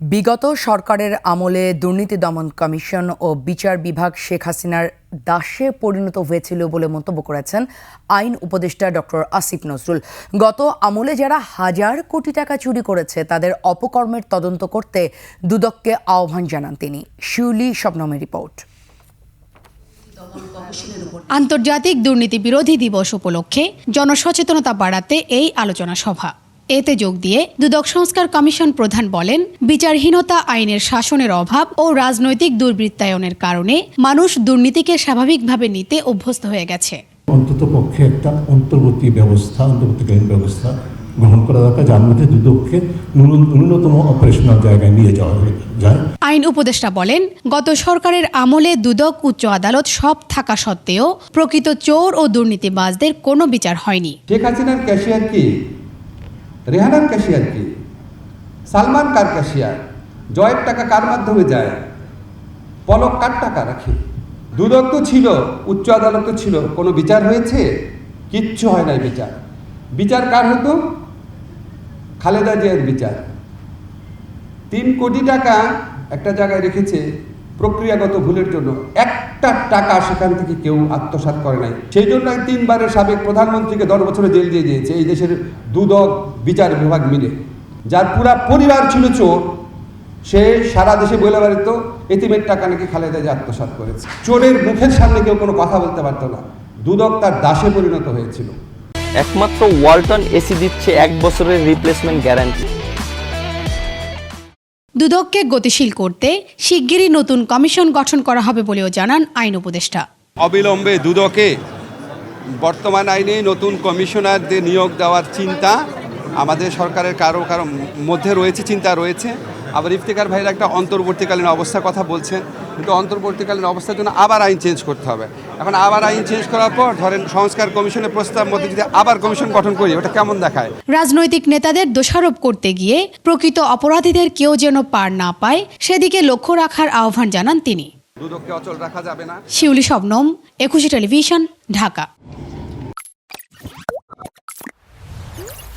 বিগত সরকারের আমলে দুর্নীতি দমন কমিশন ও বিচার বিভাগ শেখ হাসিনার দাসে পরিণত হয়েছিল বলে মন্তব্য করেছেন আইন উপদেষ্টা ডক্টর আসিফ নজরুল। গত আমলে যারা হাজার কোটি টাকা চুরি করেছে তাদের অপকর্মের তদন্ত করতে দুদককে আহ্বান জানান তিনি। শিউলি শবনমের রিপোর্ট। আন্তর্জাতিক দুর্নীতি বিরোধী দিবস উপলক্ষে জনসচেতনতা বাড়াতে এই আলোচনা সভা। এতে যোগ দিয়ে দুদক সংস্কার কমিশন প্রধান বলেন, বিচারহীনতা, আইনের শাসনের অভাব ও রাজনৈতিক দুর্বৃত্তায়নের কারণে মানুষ দুর্নীতিকে স্বাভাবিকভাবে নিতে অভ্যস্ত হয়ে গেছে। অন্ততপক্ষে একটা অন্তর্বর্তীকালীন ব্যবস্থা গ্রহণ করা দরকার, যার মধ্যে দুদককে ন্যূনতম অপারেশনাল জায়গায় নিয়ে যাওয়া যায়। আইন উপদেষ্টা বলেন, গত সরকারের আমলে দুদক, উচ্চ আদালত সব থাকা সত্ত্বেও প্রকৃত চোর ও দুর্নীতিবাজদের কোনো বিচার হয়নি। শেখ হাসিনার ক্যাশিয়ার কি? রেহানার ক্যাশিয়ার কি? সালমান কার ক্যাশিয়ার? জয়ের টাকা কার মাধ্যমে যায়? পলক কার টাকা রাখে? দুদক তো ছিল, উচ্চ আদালত তো ছিল, কোনো বিচার হয়েছে? কিচ্ছু হয় নাই বিচার। বিচার কার হতো? খালেদা জিয়ার বিচার। 3 কোটি টাকা একটা জায়গায় রেখেছে প্রক্রিয়াগত ভুলের জন্য, একটা টাকা সেখান থেকে কেউ আত্মসাৎ করে নাই। সেই জন্য 3বারের সাবেক প্রধানমন্ত্রীকে 10 বছরে জেল দিয়ে দিয়েছে এই দেশের দুদক বিচার বিভাগ মিলে। যার পুরা পরিবার ছিল চোর, সে সারা দেশে বলে বেড়াতো এতিমের টাকা নাকি খালেদা জিয়া আত্মসাৎ করেছে। চোরের মুখের সামনে কেউ কোনো কথা বলতে পারতো না। দুদক তার দাসে পরিণত হয়েছিল। একমাত্র ওয়ালটন এসি দিচ্ছে 1 বছরের রিপ্লেসমেন্ট গ্যারান্টি। দুদককে গতিশীল করতে শিগগিরই নতুন কমিশন গঠন করা হবে বলেও জানান আইন উপদেষ্টা। অবিলম্বে দুদকে বর্তমান আইনে নতুন কমিশনারদের নিয়োগ দেওয়ার চিন্তা আমাদের সরকারের কারো মধ্যে রয়েছে, চিন্তা রয়েছে। আবার ইফতেখার ভাইরা একটা অন্তর্বর্তীকালীন অবস্থার কথা বলছেন, কিন্তু অন্তর্বর্তীকালীন অবস্থার জন্য আবার আইন চেঞ্জ করতে হবে। এখন আবার আইন চেঞ্জ করার পর ধরেন সংস্কার কমিশনের প্রস্তাব মধ্যে যদি আবার কমিশন গঠন করি, ওটা কেমন দেখায়? রাজনৈতিক নেতাদের দোষারোপ করতে গিয়ে প্রকৃত অপরাধীদের কেউ যেন পার না পায়, সেদিকে লক্ষ্য রাখার আহ্বান জানান তিনি। দুদককে অচল রাখা যাবে না। শিউলি শবনম, 21 টেলিভিশন, ঢাকা।